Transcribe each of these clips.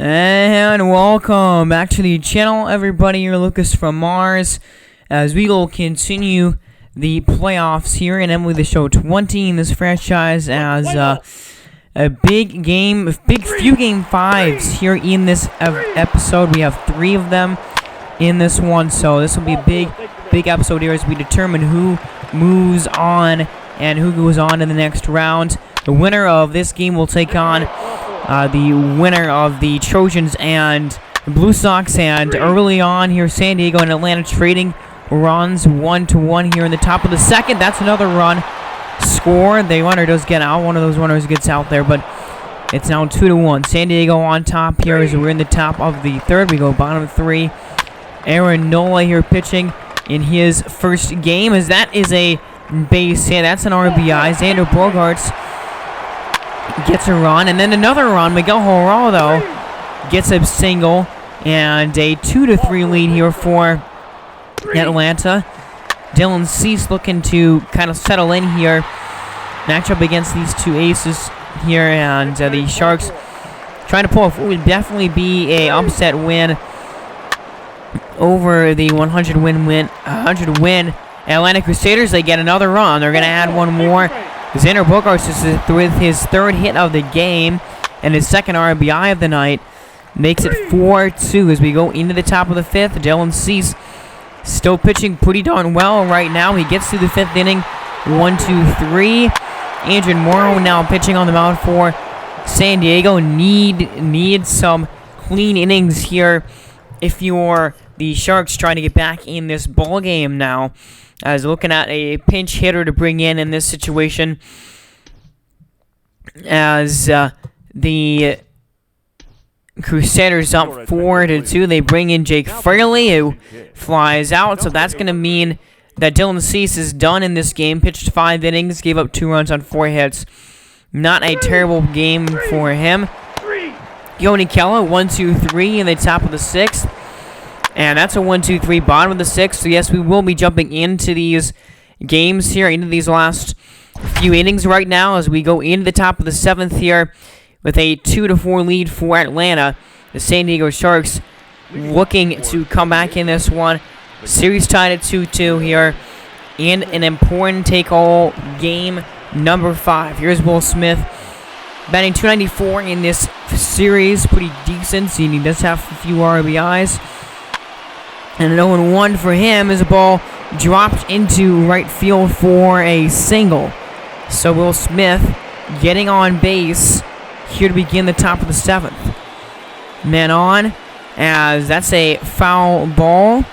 And welcome back to the channel, everybody. You're Lucas from Mars, as we will continue the playoffs here in MLB The Show 20 in this franchise, as a big few game 5s here in this episode. We have 3 of them in this one, so this will be a big episode here as we determine who moves on and who goes on to the next round. The winner of this game will take on the winner of the Trojans and the Blue Sox. And early on here, San Diego and Atlanta trading runs 1-1 here in the top of the second. That's another run score. The runner does get out. One of those runners gets out there, but it's now 2-1. San Diego on top here as we're in the top of the third. We go bottom 3. Aaron Nola here pitching in his first game, as that is a base hit. That's an RBI. Xander Bogaerts gets a run, and then another run. Miguel Geraldo gets a single, and a 2-3 lead here for Atlanta. Dylan Cease looking to kind of settle in here. Matchup against these two aces here, and the Sharks trying to pull off what would definitely be a upset win over the 100 win Atlanta Crusaders. They get another run. They're going to add one more. Xander Bogaerts is with his third hit of the game and his second RBI of the night. Makes it 4-2 as we go into the top of the fifth. Dylan Cease still pitching pretty darn well right now. He gets through the fifth inning. 1-2-3. Andrew Morrow now pitching on the mound for San Diego. Need some clean innings here if you're the Sharks trying to get back in this ball game now, as looking at a pinch hitter to bring in this situation, as the Crusaders up 4-2. They bring in Jake Fraley, who flies out, so that's going to mean that Dylan Cease is done in this game. Pitched 5 innings, gave up 2 runs on 4 hits. Not a terrible game for him. Yoni Kella, 1-2-3 in the top of the 6th. And that's a 1-2-3 bottom of the 6th. So yes, we will be jumping into these games here, into these last few innings right now, as we go into the top of the 7th here with a 2-4 lead for Atlanta. The San Diego Sharks looking to come back in this one. Series tied at 2-2 here in an important take-all game number 5. Here's Will Smith, batting .294 in this series. Pretty decent. So he does have a few RBIs. And an 0-1 for him as the ball dropped into right field for a single. So Will Smith getting on base here to begin the top of the 7th. Man on, as that's a foul ball,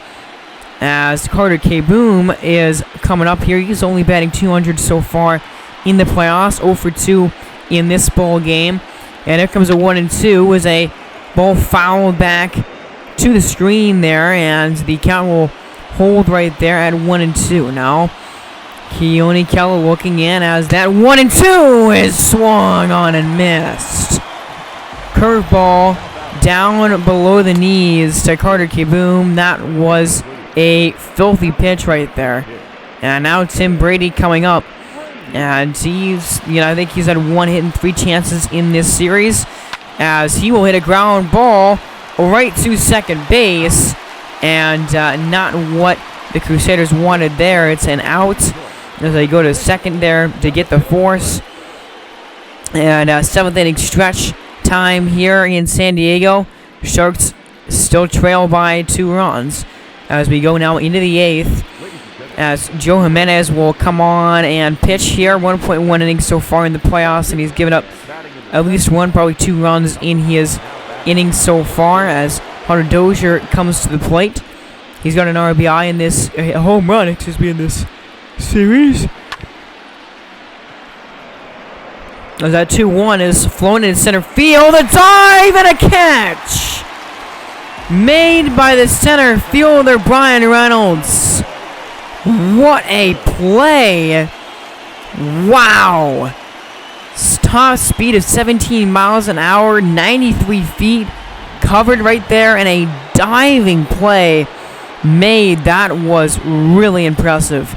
as Carter K-Boom is coming up here. He's only batting .200 so far in the playoffs, 0-2 in this ball game. And here comes a 1-2 as a ball fouled back to the screen there, and the count will hold right there at 1-2. Now, Keone Kella looking in as that 1-2 is swung on and missed. Curveball down below the knees to Carter K-Boom. That was a filthy pitch right there. And now Tim Brady coming up, and he's, I think he's had 1 hit and 3 chances in this series, as he will hit a ground ball right to second base, and not what the Crusaders wanted there. It's an out as they go to second there to get the force. And 7th inning stretch time here in San Diego. Sharks still trail by 2 runs as we go now into the 8th, as Joe Jimenez will come on and pitch here. 1.1 innings so far in the playoffs, and he's given up at least 1, probably 2 runs in his innings so far, as Hunter Dozier comes to the plate. He's got an RBI in this, a home run, in this series. As that 2-1 is flown in center field, a dive and a catch made by the center fielder Brian Reynolds. What a play! Wow! Top speed of 17 miles an hour, 93 feet, covered right there, and a diving play made. That was really impressive.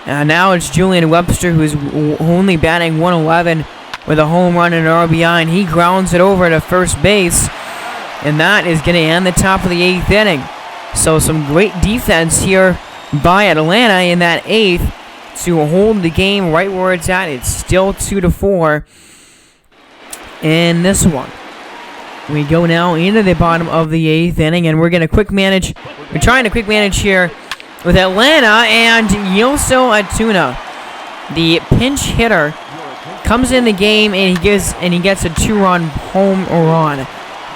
And now it's Julian Webster, who's only batting .111 with a home run and an RBI, and he grounds it over to first base. And that is going to end the top of the 8th inning. So some great defense here by Atlanta in that 8th to hold the game right where it's at. It's still 2-4 in this one. We go now into the bottom of the 8th inning, and we're going to quick manage. We're trying to quick manage here with Atlanta, and Yoso Atuna, the pinch hitter, comes in the game, and he gets a 2-run home run.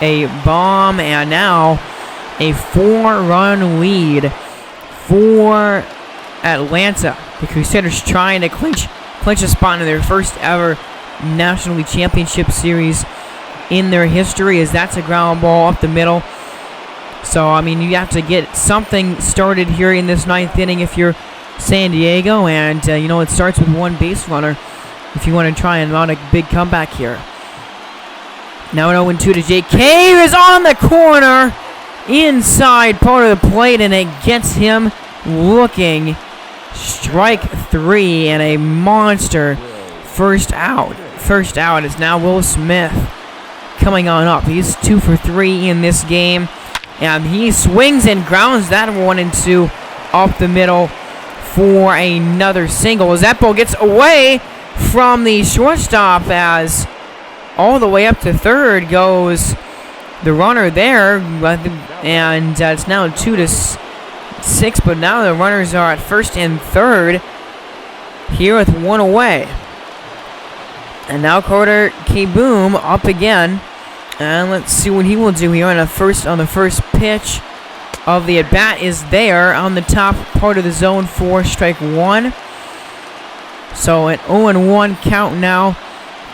A bomb, and now a 4-run lead for Atlanta. The Crusaders trying to clinch a spot in their first ever National League Championship Series in their history, as that's a ground ball up the middle. So, I mean, you have to get something started here in this 9th inning if you're San Diego, and, it starts with one base runner if you want to try and mount a big comeback here. Now an 0-2 to Jake Cave is on the corner, inside part of the plate, and it gets him looking. Strike 3 and a monster first out. First out is now Will Smith coming on up. He's 2 for 3 in this game, and he swings and grounds that 1-2 up the middle for another single. As that ball gets away from the shortstop, as all the way up to third goes the runner there, and it's now 2-6, but now the runners are at first and third here with one away. And now Carter K-Boom up again, and let's see what he will do here on the first pitch of the at-bat is there on the top part of the zone for strike 1. So an 0-1 count now.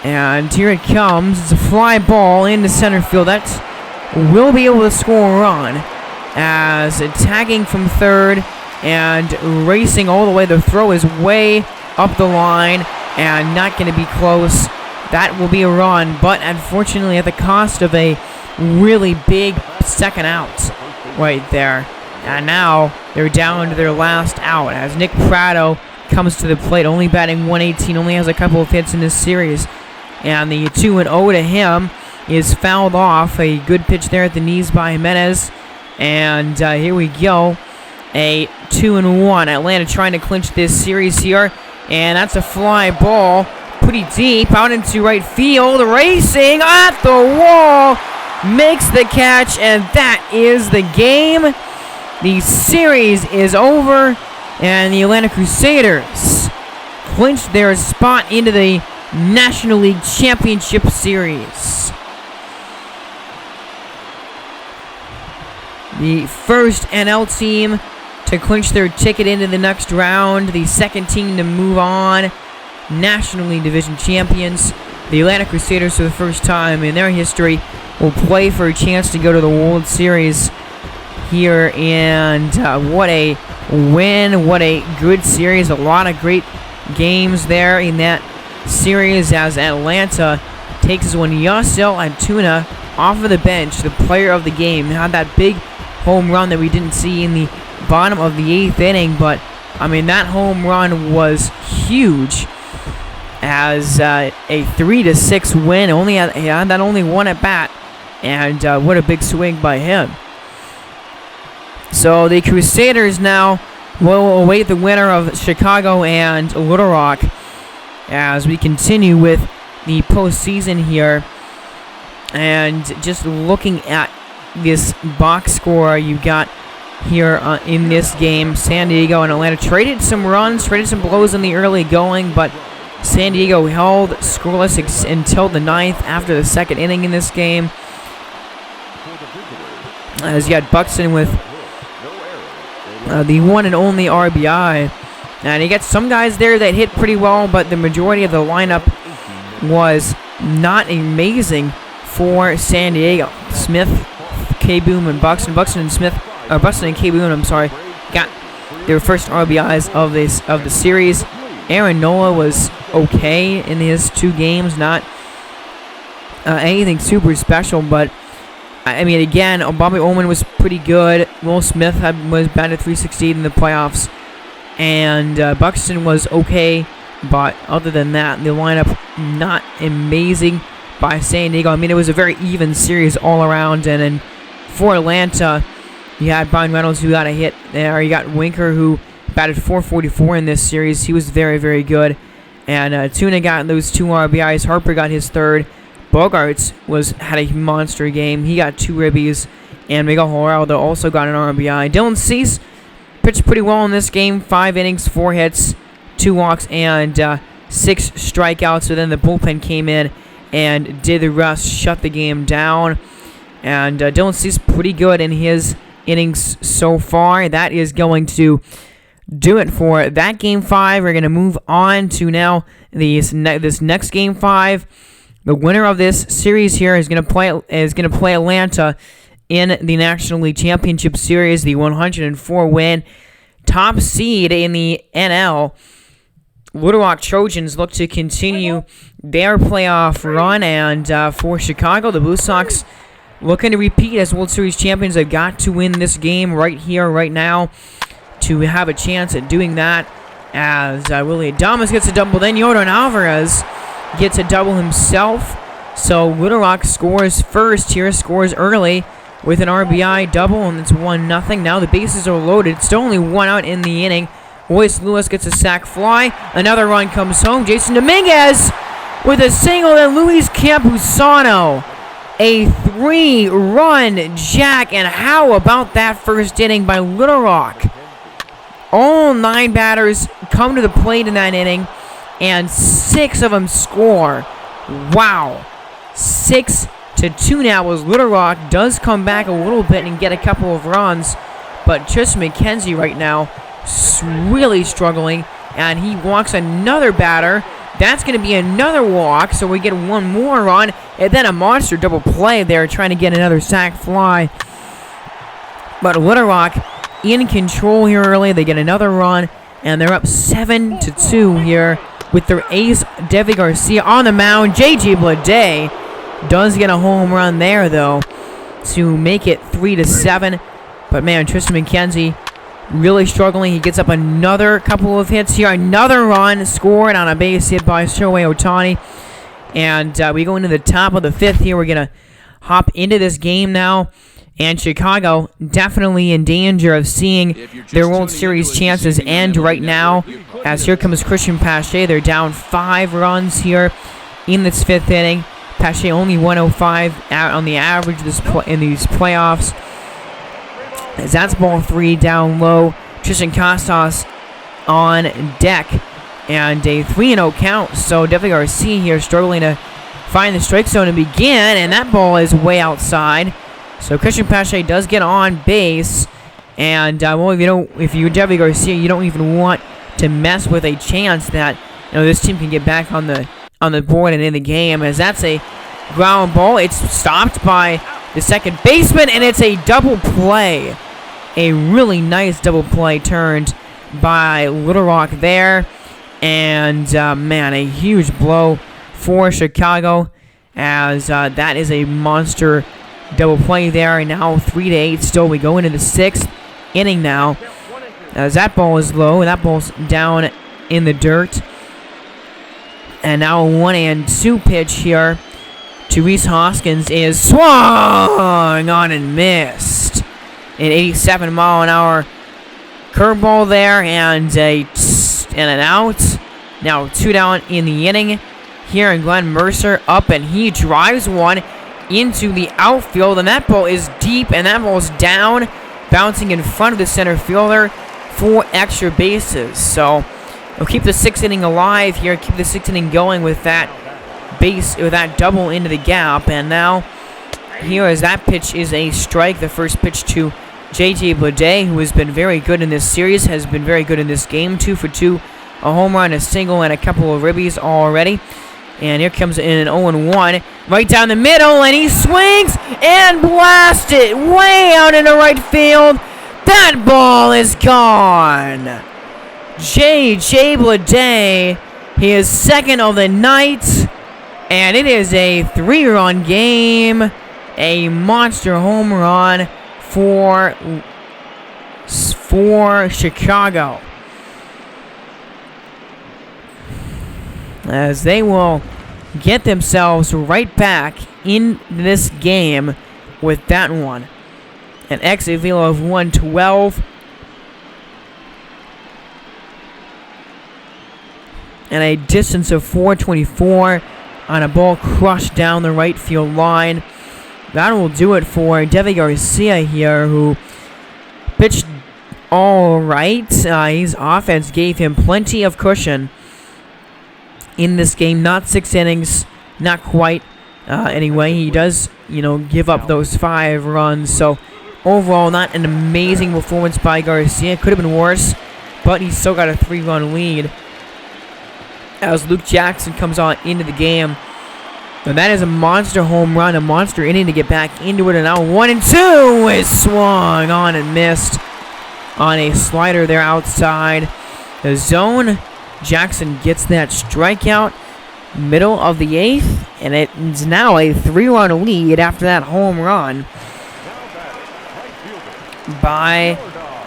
And here it comes. It's a fly ball into center field. That will be able to score a run, as tagging from third and racing all the way. The throw is way up the line and not going to be close. That will be a run, but unfortunately at the cost of a really big second out right there. And now they're down to their last out, as Nick Prado comes to the plate, only batting .118, only has a couple of hits in this series. And the 2-0 to him is fouled off. A good pitch there at the knees by Jimenez. And here we go. A 2-1. Atlanta trying to clinch this series here. And that's a fly ball. Pretty deep out into right field. Racing at the wall. Makes the catch. And that is the game. The series is over. And the Atlanta Crusaders clinched their spot into the National League Championship Series. The first NL team to clinch their ticket into the next round. The second team to move on. National League Division champions. The Atlanta Crusaders, for the first time in their history, will play for a chance to go to the World Series here. And what a win. What a good series. A lot of great games there in that series, as Atlanta takes this one. Yasiel Antuna off of the bench, the player of the game, had that big home run that we didn't see in the bottom of the 8th inning, but I mean that home run was huge, as a 3-6 win. He had that only one at bat, and what a big swing by him. So the Crusaders now will await the winner of Chicago and Little Rock as we continue with the postseason here. And just looking at this box score you got here in this game, San Diego and Atlanta traded some runs, traded some blows in the early going, but San Diego held scoreless until the 9th after the second inning in this game. As you had Buxton with the one and only RBI. And you got some guys there that hit pretty well, but the majority of the lineup was not amazing for San Diego. Smith, K-Boom, and Buxton. Buxton and K-Boom, got their first RBIs of the series. Aaron Nola was okay in his 2 games, not anything super special, but I mean, again, Bobby Ullman was pretty good. Will Smith was batted .368 in the playoffs. And Buxton was okay, but other than that, the lineup not amazing. by San Diego. I mean, it was a very even series all around. And then for Atlanta, you had Brian Reynolds who got a hit there. You got Winker who batted .444 in this series. He was very, very good. And Tuna got those 2 RBIs. Harper got his 3rd. Bogarts had a monster game. He got 2 ribbies. And Miguel Geraldo also got an RBI. Dylan Cease pitched pretty well in this game. 5 innings, 4 hits, 2 walks, and 6 strikeouts. So then the bullpen came in and did the rest, shut the game down. And Dylan Cease pretty good in his innings so far. That is going to do it for that Game 5. We're going to move on to now this next Game 5. The winner of this series here is going to play Atlanta in the National League Championship Series, the 104 win top seed in the NL. Little Rock Trojans look to continue their playoff run, and for Chicago, the Blue Sox looking to repeat as World Series champions. They've got to win this game right here, right now, to have a chance at doing that. As Willie Adames gets a double, then Yordan Alvarez gets a double himself. So Little Rock scores first here, scores early with an RBI double, and it's 1-0. Now the bases are loaded. It's still only 1 out in the inning. Royce Lewis gets a sac fly. Another run comes home. Jason Dominguez with a single, and Luis Campusano a 3-run jack. And how about that first inning by Little Rock? All 9 batters come to the plate in that inning, and 6 of them score. Wow. 6-2 now as Little Rock does come back a little bit and get a couple of runs, but Tristan McKenzie right now really struggling, and he walks another batter. That's going to be another walk, so we get 1 more run, and then a monster double play there trying to get another sac fly. But Little Rock in control here early. They get another run, and they're up 7-2 here with their ace, Devi Garcia, on the mound. J.J. Bleday does get a home run there, though, to make it 3-7. But, man, Tristan McKenzie really struggling. He gets up another couple of hits here. Another run scored on a base hit by Shohei Ohtani. And we go into the top of the 5th here. We're going to hop into this game now. And Chicago definitely in danger of seeing their World Series chances end right now. As here comes Christian Pache. They're down 5 runs here in this 5th inning. Pache only 105 out on the average in these playoffs. As that's ball 3 down low. Tristan Casas on deck. And a 3-0 count. So Devi Garcia here struggling to find the strike zone to begin. And that ball is way outside. So Christian Pache does get on base. And, well, if you're Devi Garcia, you don't even want to mess with a chance that this team can get back on the board and in the game, as that's a ground ball. It's stopped by the second baseman, and it's a double play. A really nice double play turned by Little Rock there. And, man, a huge blow for Chicago, as that is a monster double play there. And now 3-8 still. We go into the 6th inning now, as that ball is low, and that ball's down in the dirt. And now a 1-2 pitch here to Rhys Hoskins is swung on and missed. An 87-mile-an-hour curveball there, and an out. Now 2 down in the inning here, and Glenn Mercer up, and he drives one into the outfield, and that ball is deep, and that ball's down, bouncing in front of the center fielder for extra bases. So we'll keep the 6th inning alive here, keep the 6th inning going with that double into the gap. And now here, as that pitch is a strike, the first pitch to J.J. Bleday, who has been very good in this series, has been very good in this game. 2 for 2, a home run, a single, and a couple of ribbies already. And here comes in an 0-1, right down the middle, and he swings and blasts it way out into right field. That ball is gone. J.J. Bleday, his 2nd of the night, and it is a 3-run game. A monster home run for Chicago, as they will get themselves right back in this game with that one. An exit velo of 112. And a distance of 424 on a ball crushed down the right field line. That will do it for Devi Garcia here, who pitched all right. His offense gave him plenty of cushion in this game. Not 6 innings, not quite. Anyway, he does, give up those 5 runs. So overall, not an amazing performance by Garcia. Could have been worse, but he still got a 3-run lead as Luke Jackson comes on into the game. And that is a monster home run, a monster inning to get back into it. And now 1-2 is swung on and missed on a slider there outside the zone. Jackson gets that strikeout, middle of the 8th, and it's now a 3-run lead after that home run by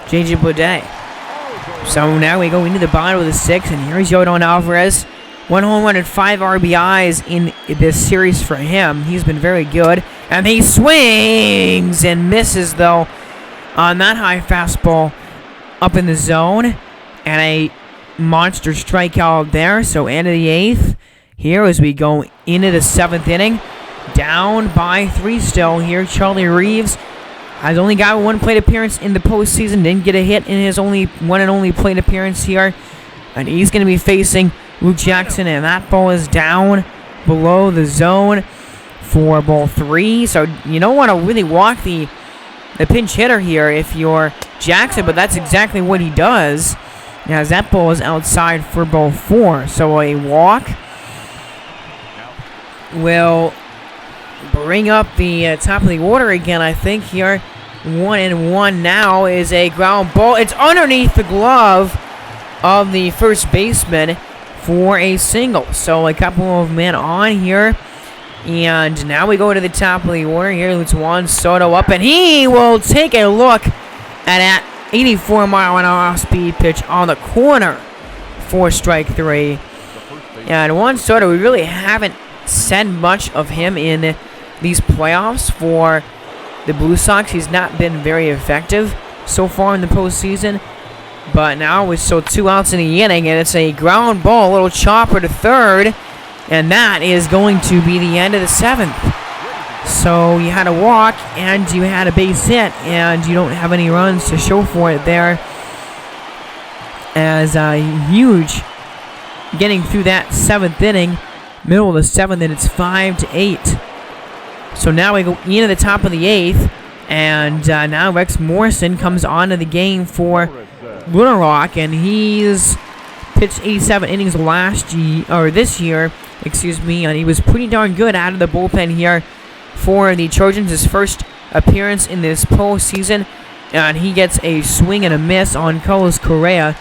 J.J. Bleday. So now we go into the bottom of the 6th, and here's Yordan Alvarez. 1 home run and 5 RBIs in this series for him. He's been very good. And he swings and misses, though, on that high fastball up in the zone. And a monster strikeout there. So end of the 8th here as we go into the 7th inning. Down by 3 still here. Charlie Reeves has only got 1 plate appearance in the postseason. Didn't get a hit in his only plate appearance here. And he's going to be facing Luke Jackson. And that ball is down below the zone for ball 3. So you don't want to really walk the pinch hitter here if you're Jackson. But that's exactly what he does, as that ball is outside for ball 4. So a walk will bring up the top of the order again, I think, here. 1-1 now is a ground ball. It's underneath the glove of the first baseman for a single. So a couple of men on here. And now we go to the top of the order. Here it's Juan Soto up, and he will take a look at that 84-mile-an-hour speed pitch on the corner for strike 3. And Juan Soto, we really haven't said much of him in these playoffs for the Blue Sox. He's not been very effective so far in the postseason. But now with 2 outs in the inning, and it's a ground ball, a little chopper to third, and that is going to be the end of the 7th. So you had a walk, and you had a base hit, and you don't have any runs to show for it there. As huge getting through that 7th inning, middle of the 7th, and it's 5-8. So now we go into the top of the 8th, and now Rex Morrison comes onto the game for Little Rock, and he's pitched 87 innings this year, and he was pretty darn good out of the bullpen here for the Trojans. His first appearance in this postseason, and he gets a swing and a miss on Carlos Correa.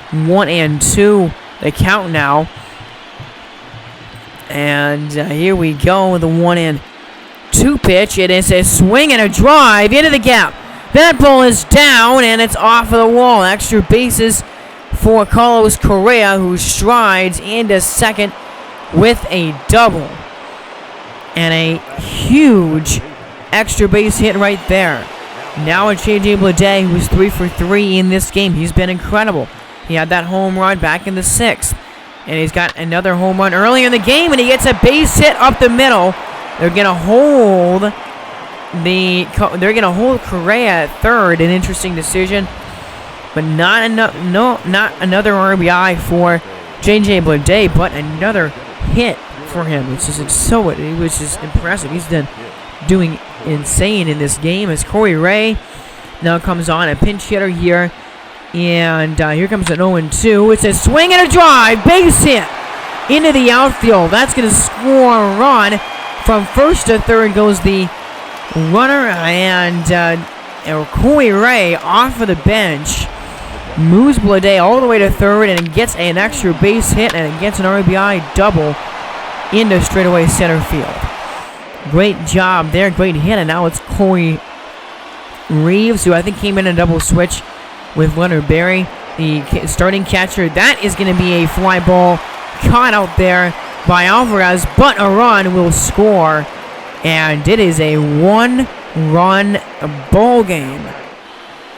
1-2 the count now, and here we go with the 1-2 pitch. It is a swing and a drive into the gap. That ball is down, and it's off of the wall. Extra bases for Carlos Correa, who strides into second with a double. And a huge extra base hit right there. Now it's J.J. Bleday, who's 3 for 3 in this game. He's been incredible. He had that home run back in the 6th. And he's got another home run earlier in the game, and he gets a base hit up the middle. They're going to hold Correa at third. An interesting decision, but not another RBI for J.J. Bleday, but another hit for him. It was just impressive. He's doing insane in this game as Corey Ray now comes on, a pinch hitter here, and here comes an 0-2. It's a swing and a drive, base hit into the outfield. That's going to score a run. From first to third goes the runner, and Corey Ray off of the bench moves Bleday all the way to third and gets an extra base hit, and gets an RBI double into straightaway center field. Great job there, great hit, and now it's Corey Reeves, who I think came in a double switch with Leonard Berry, the starting catcher. That is going to be a fly ball caught out there by Alvarez, but a run will score. And it is a one-run ball game.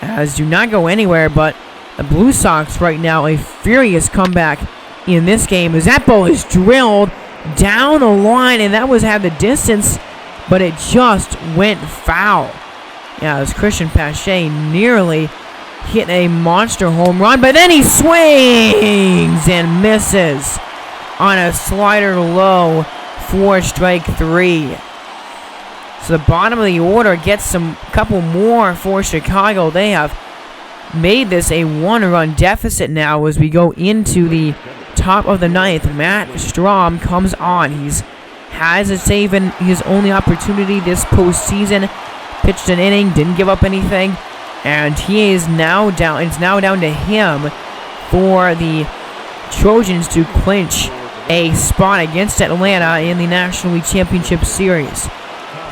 As do not go anywhere, but the Blue Sox right now, a furious comeback in this game as that ball is drilled down the line, and that was had the distance, but it just went foul. Yeah, as Christian Pache nearly hit a monster home run, but then he swings and misses on a slider low for strike 3. So the bottom of the order gets some couple more for Chicago. They have made this a one-run deficit now as we go into the top of the 9th. Matt Strom comes on. He's has a save in his only opportunity this postseason. Pitched an inning, didn't give up anything, and he is now down. It's now down to him for the Trojans to clinch a spot against Atlanta in the National League Championship Series.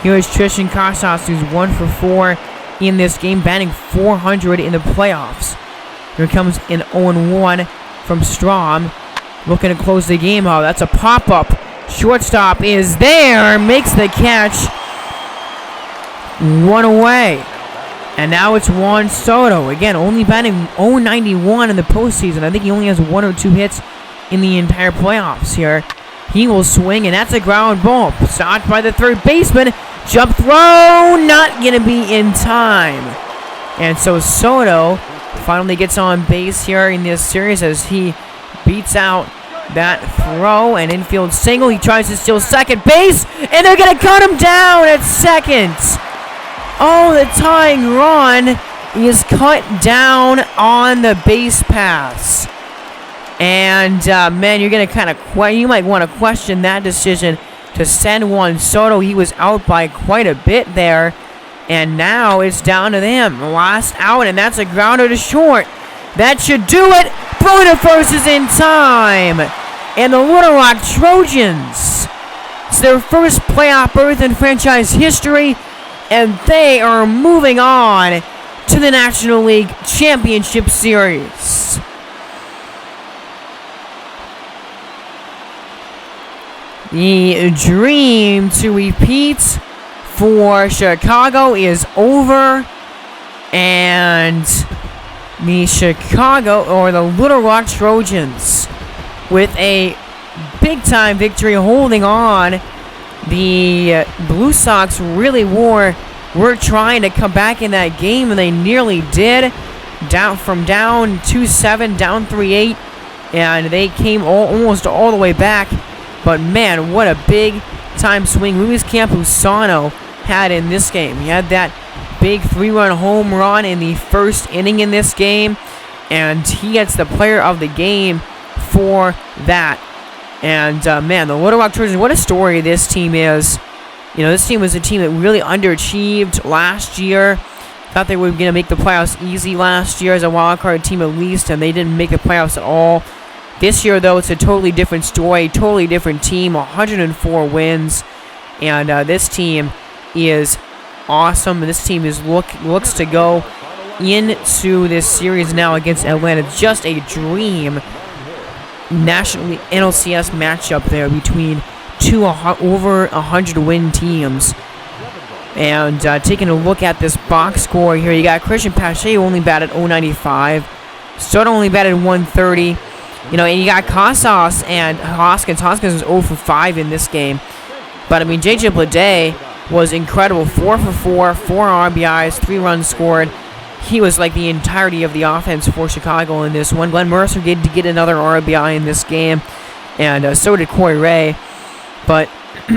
Here is Tristan Casas, who's 1 for 4 in this game, batting .400 in the playoffs. Here comes an 0-1 from Strom, looking to close the game out. That's a pop-up. Shortstop is there, makes the catch. 1 away. And now it's Juan Soto. Again, only batting .091 in the postseason. I think he only has 1 or 2 hits in the entire playoffs here. He will swing, and that's a ground ball. Stopped by the third baseman. Jump throw, not going to be in time. And so Soto finally gets on base here in this series as he beats out that throw. And infield single. He tries to steal second base, and they're going to cut him down at second. Oh, the tying run is cut down on the base pass. And, man, you're going to kind of you might want to question that decision to send Juan Soto. He was out by quite a bit there. And now it's down to them. Last out, and that's a grounder to short. That should do it. Throw to first is in time. And the Little Rock Trojans, it's their first playoff berth in franchise history. And they are moving on to the National League Championship Series. The dream to repeat for Chicago is over, and the Little Rock Trojans with a big-time victory holding on. The Blue Sox really were trying to come back in that game, and they nearly did. Down 2-7, down 3-8, and they came almost all the way back. But man, what a big time swing Luis Campusano had in this game. He had that big 3-run home run in the first inning in this game, and he gets the player of the game for that. And man, the Little Rock Trojans, what a story this team is. You know, this team was a team that really underachieved last year. Thought they were going to make the playoffs easy last year as a wild card team at least, and they didn't make the playoffs at all. This year, though, it's a totally different story, totally different team, 104 wins, and this team is awesome. This team looks to go into this series now against Atlanta. It's just a dream nationally NLCS matchup there between two over 100-win teams. And taking a look at this box score here, you got Christian Pache, who only batted .095. Soto only batted .130. You know, and you got Casas and Hoskins. Hoskins was 0 for 5 in this game. But, I mean, J.J. Bleday was incredible. 4 for 4, 4 RBIs, 3 runs scored. He was like the entirety of the offense for Chicago in this one. Glenn Mercer did get another RBI in this game. And so did Corey Ray. But,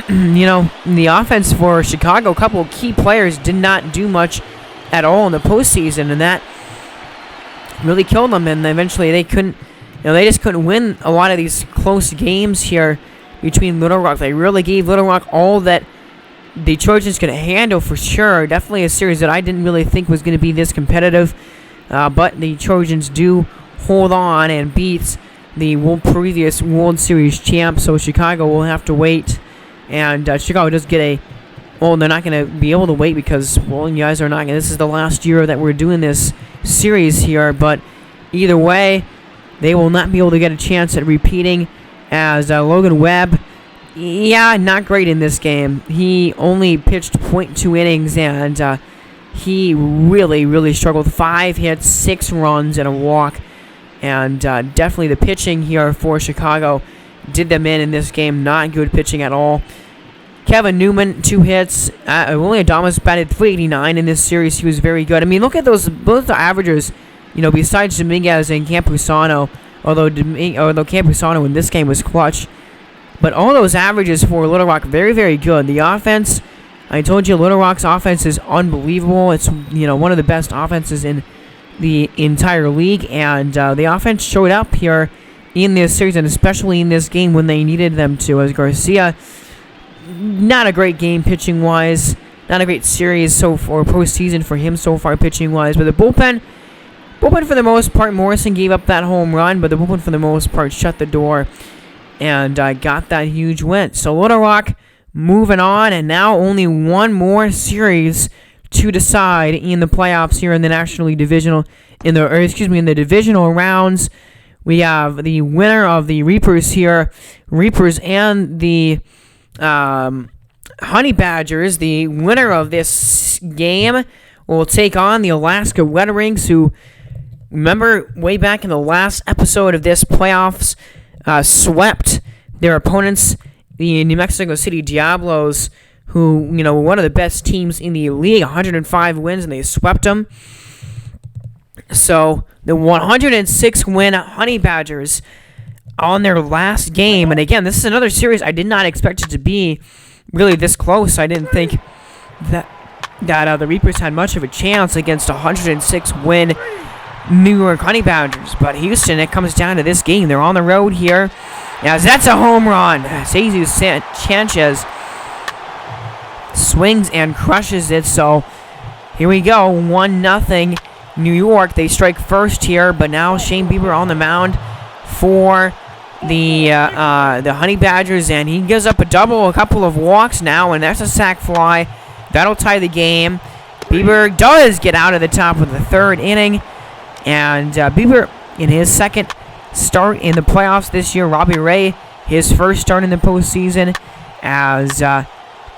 you know, the offense for Chicago, a couple of key players did not do much at all in the postseason. And that really killed them. And eventually they couldn't. You know, they just couldn't win a lot of these close games here between Little Rock. They really gave Little Rock all that the Trojans could handle for sure. Definitely a series that I didn't really think was going to be this competitive. But the Trojans do hold on and beat the previous World Series champ. So Chicago will have to wait. And Chicago does get a... Well, they're not going to be able to wait because, well, you guys are not... This is the last year that we're doing this series here. But either way, they will not be able to get a chance at repeating as Logan Webb Yeah, not great in this game. He only pitched .2 innings, and he really struggled. 5 hits, 6 runs, and a walk. And definitely the pitching here for Chicago did them in this game. Not good pitching at all. Kevin Newman, 2 hits. Willie Adames batted .389 in this series. He was very good. I mean, look at those, both the averages, you know, besides Dominguez and Campusano, although Campusano in this game was clutch. But all those averages for Little Rock, very good. The offense, I told you, Little Rock's offense is unbelievable. It's, you know, one of the best offenses in the entire league. And the offense showed up here in this series, and especially in this game when they needed them to. As Garcia, not a great game pitching-wise. Not a great series so far, postseason for him so far pitching-wise. But the bullpen for the most part, Morrison gave up that home run, but the bullpen for the most part shut the door and got that huge win. So Little Rock moving on, and now only one more series to decide in the playoffs here in the National League Divisional, in the divisional rounds. We have the winner of the Reapers here, Reapers and the Honey Badgers. The winner of this game will take on the Alaska Red Wings, who, remember, way back in the last episode of this playoffs, swept their opponents, the New Mexico City Diablos, who, you know, were one of the best teams in the league, 105 wins, and they swept them. So, the 106-win Honey Badgers on their last game, and again, this is another series I did not expect it to be really this close. I didn't think that the Reapers had much of a chance against a 106-win New York Honey Badgers, but Houston, it comes down to this game. They're on the road here, as that's a home run. Jesus Sanchez swings and crushes it, so here we go, 1-0 New York. They strike first here, but now Shane Bieber on the mound for the Honey Badgers, and he gives up a double, a couple of walks now, and that's a sac fly. That'll tie the game. Bieber does get out of the top of the third inning, and Bieber, in his second start in the playoffs this year, Robbie Ray, his first start in the postseason, as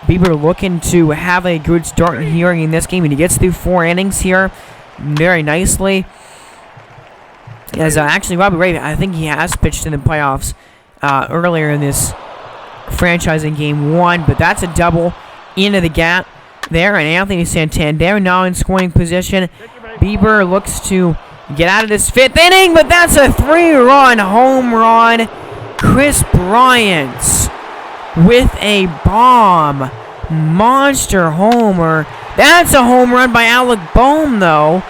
Bieber looking to have a good start here in this game, and he gets through 4 innings here very nicely. As actually, Robbie Ray, I think he has pitched in the playoffs earlier in this franchise in Game 1, but that's a double into the gap there, and Anthony Santander now in scoring position. Bieber looks to get out of this 5th inning, but that's a 3-run home run. Chris Bryant with a bomb. Monster homer. That's a home run by Alec Bohm, though.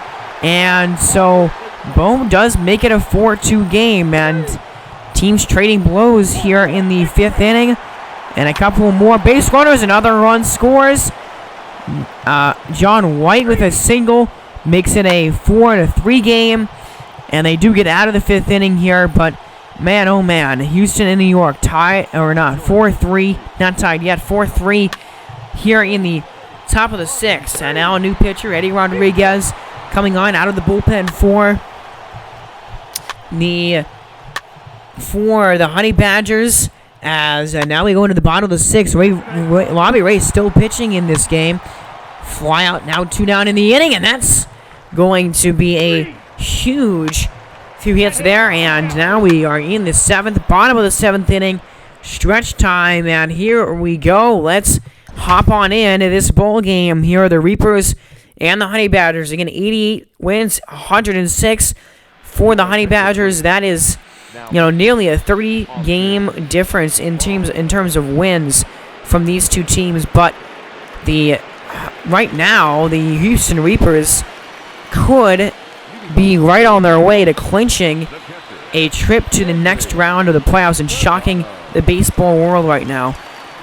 And so Bohm does make it a 4-2 game, and teams trading blows here in the 5th inning. And a couple more base runners, another run scores. John White with a single makes it a 4-3 game, and they do get out of the 5th inning here, but man, oh man, Houston and New York tied, or not, 4-3, not tied yet, 4-3 here in the top of the 6th. And now a new pitcher, Eddie Rodriguez, coming on out of the bullpen for the Honey Badgers, as now we go into the bottom of the 6th. Robbie Ray still pitching in this game. Fly out, now 2 down in the inning, and that's going to be a huge few hits there. And now we are in the 7th, bottom of the 7th inning, stretch time, and here we go. Let's hop on in to this bowl game. Here are the Reapers and the Honey Badgers. Again, 88 wins, 106 for the Honey Badgers. That is, you know, nearly a 30-game difference in terms of wins from these two teams. But right now, the Houston Reapers could be right on their way to clinching a trip to the next round of the playoffs and shocking the baseball world right now.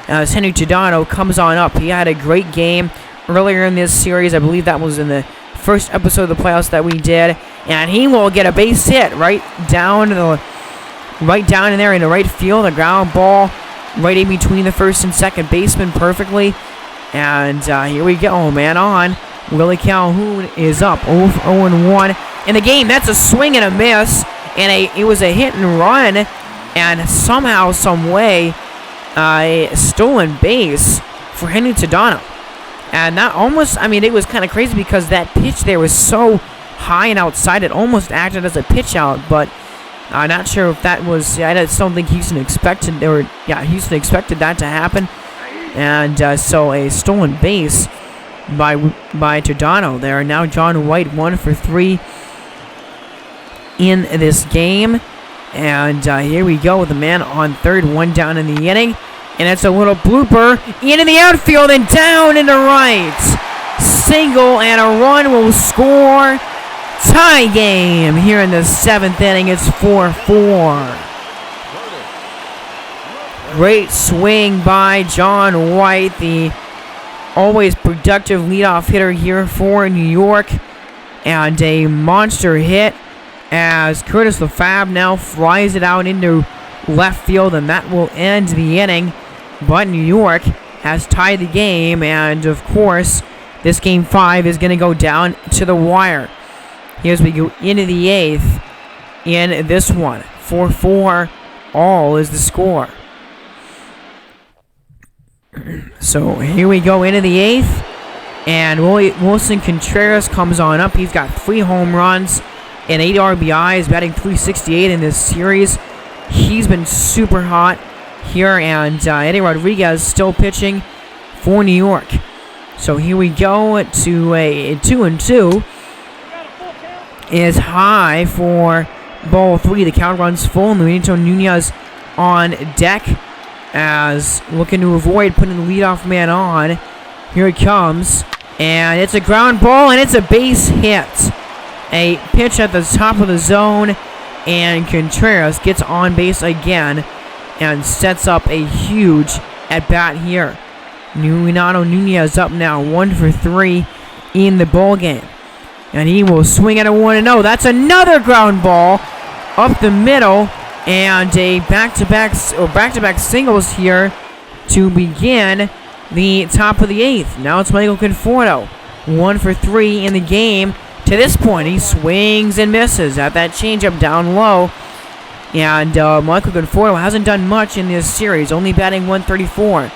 As Henry Tadano comes on up. He had a great game earlier in this series. I believe that was in the first episode of the playoffs that we did. And he will get a base hit right down in there in the right field. A ground ball right in between the first and second baseman perfectly. And here we go, man on. Willie Calhoun is up 0-1 in the game. That's a swing and a miss. And it was a hit and run. And somehow, some way, a stolen base for Henry Tadano. And that almost, I mean, it was kind of crazy because that pitch there was so high and outside, it almost acted as a pitch out, but I'm not sure if that was, I just don't think Houston expected, Houston expected that to happen. And so a stolen base by Tadano there. Now John White 1 for 3 in this game. And here we go with the man on third, 1 down in the inning. And it's a little blooper into the outfield and down into right. Single and a run will score. Tie game here in the 7th inning. It's 4-4. Great swing by John White, the always productive leadoff hitter here for New York. And a monster hit as Curtis LaFab now flies it out into left field, and that will end the inning. But New York has tied the game, and of course, this game 5 is going to go down to the wire. Here's we go into the 8th in this one. 4-4 all is the score. So here we go into the 8th, and Wilson Contreras comes on up. He's got 3 home runs and 8 RBIs, batting .368 in this series. He's been super hot here, and Eddie Rodriguez still pitching for New York. So here we go to a 2-2. Is high for ball 3. The count runs full. Luisito Nunez on deck as looking to avoid putting the leadoff man on. Here it comes, and it's a ground ball, and it's a base hit. A pitch at the top of the zone, and Contreras gets on base again and sets up a huge at-bat here. Renato Nunez up now, 1 for 3 in the ball game. And he will swing at a 1-0. That's another ground ball up the middle, and a back-to-back singles here to begin the top of the 8th. Now it's Michael Conforto, 1 for 3 in the game. To this point, he swings and misses at that changeup down low. And Michael Conforto hasn't done much in this series, only batting .134.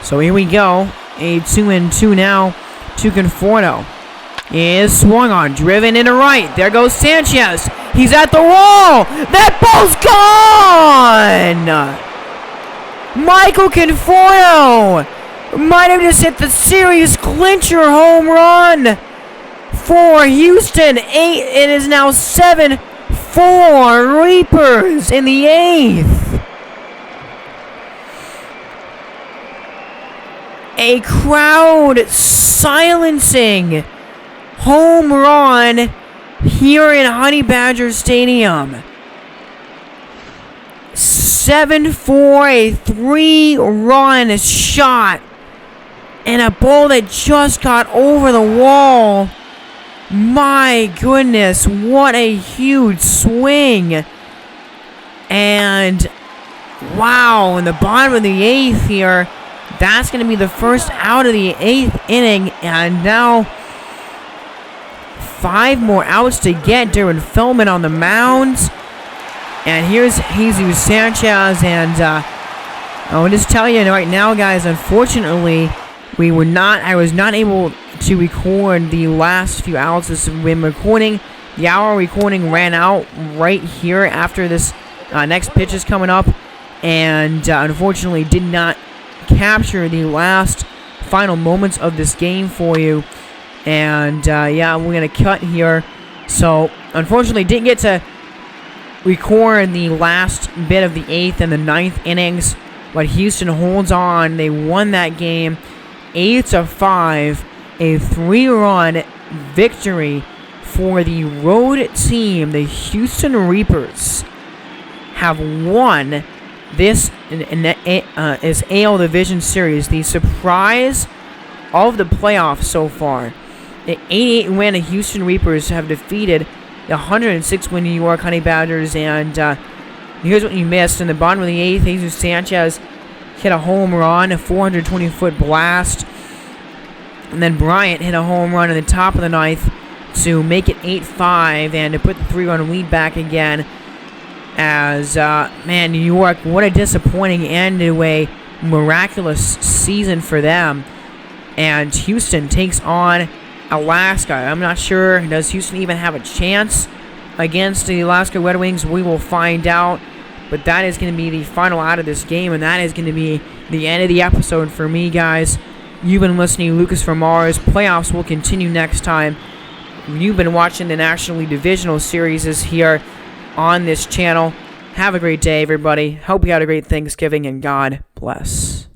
So here we go, a 2-2 now to Conforto. Is swung on, driven into right. There goes Sanchez. He's at the wall. That ball's gone. Michael Conforto might have just hit the series clincher home run for Houston. It is now 7-4 Reapers in the 8th. A crowd silencing home run here in Honey Badger Stadium. 7-4, a 3-run shot, and a ball that just got over the wall. My goodness, what a huge swing. And wow, in the bottom of the 8th here, that's going to be the first out of the 8th inning, and now 5 more outs to get. Darren Feldman on the mound. And here's Jesus Sanchez. And I'll just tell you right now, guys, unfortunately, I was not able to record the last few outs. This has been recording. The hour recording ran out right here after this next pitch is coming up. And unfortunately did not capture the last final moments of this game for you. And yeah, we're going to cut here. So, unfortunately, didn't get to record the last bit of the 8th and the 9th innings. But Houston holds on. They won that game 8-5. A 3-run victory for the road team. The Houston Reapers have won this AL Division Series. The surprise of the playoffs so far. The 88-win Houston Reapers have defeated the 106-win New York Honey Badgers. And here's what you missed. In the bottom of the 8th, Jesus Sanchez hit a home run, a 420-foot blast. And then Bryant hit a home run in the top of the 9th to make it 8-5 and to put the 3-run lead back again. As, man, New York, what a disappointing end to a miraculous season for them. And Houston takes on Alaska. I'm not sure, does Houston even have a chance against the Alaska Red Wings? We will find out. But that is going to be the final out of this game, and that is going to be the end of the episode for me, guys. You've been listening to Lucas from Mars. Playoffs will continue next time. You've been watching the National League Divisional Series here on this channel. Have a great day, everybody. Hope you had a great Thanksgiving, and God bless.